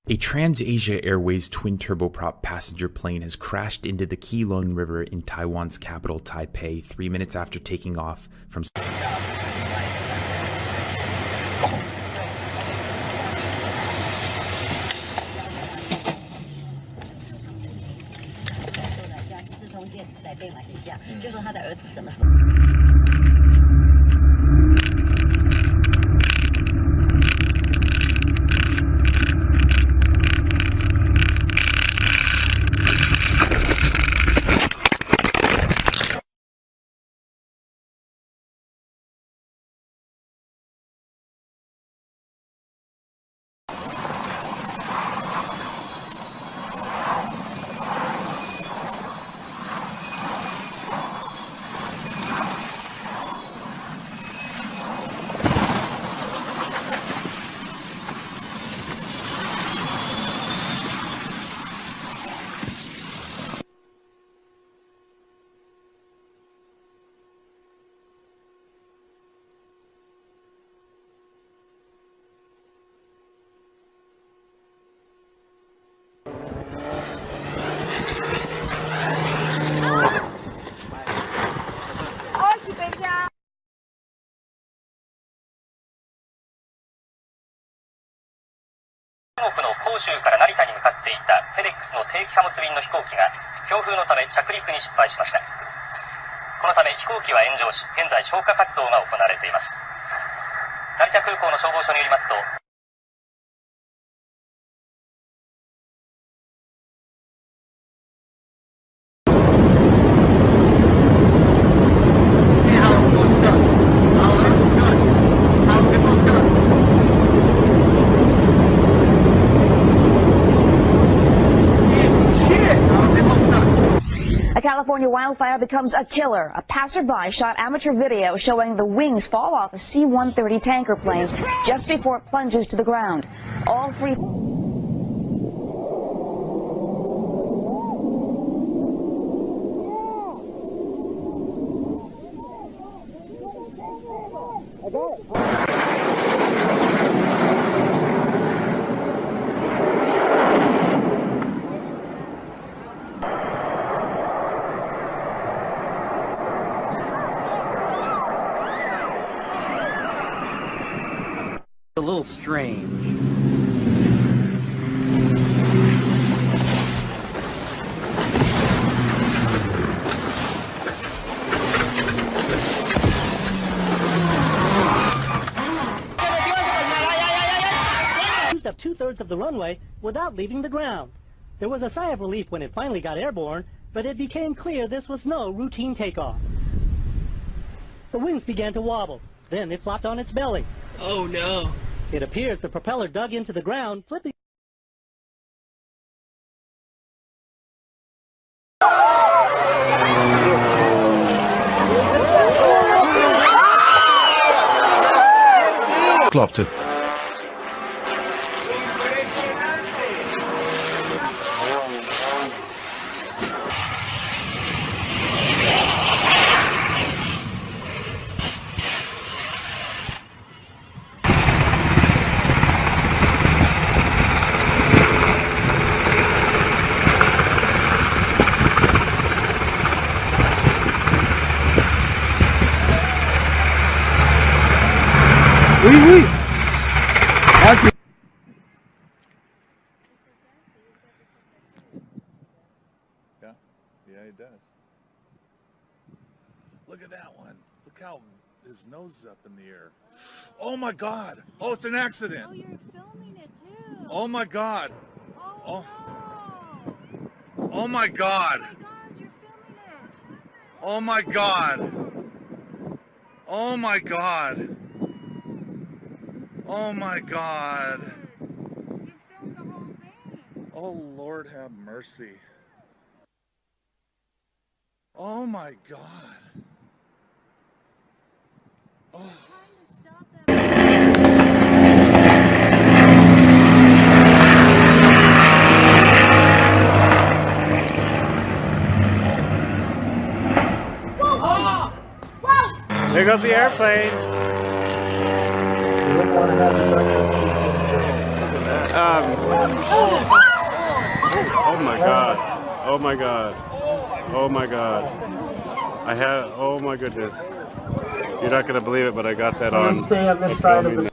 A Trans-Asia Airways twin-turboprop passenger plane has crashed into the Keelung River in Taiwan's capital, Taipei, 3 minutes after taking off from...中国の広州から成田に向かっていたフェデックスの定期貨物便の飛行機が強風のため着陸に失敗しました。このため飛行機は炎上し、現在消火活動が行われています。成田空港の消防署によりますと、A California wildfire becomes a killer. A passerby shot amateur video showing the wings fall off a C-130 tanker plane just before it plunges to the ground. All three... A little strange. Used up 2/3 of the runway without leaving the ground. There was a sigh of relief when it finally got airborne, but it became clear this was no routine takeoff. The wings began to wobble. Then it flopped on its belly. Oh no. It appears the propeller dug into the ground, flipping. Klopte. Oui, oui. Okay. Yeah, he does. Look at that one. Look how his nose is up in the air. Oh my God! Oh, it's an accident. Oh, you're filming it too. Oh my God! Oh, No. Oh my God! Oh my God, you're filming it. Oh my God! Oh my God! Oh my God! You filmed the whole thing. Oh Lord, have mercy! Oh my God! Oh. There goes the airplane. You don't want to have the breakfast. Oh my god. Oh my god. Oh my god. Oh my goodness. You're not gonna believe it, but I got that on. Stay on this side of the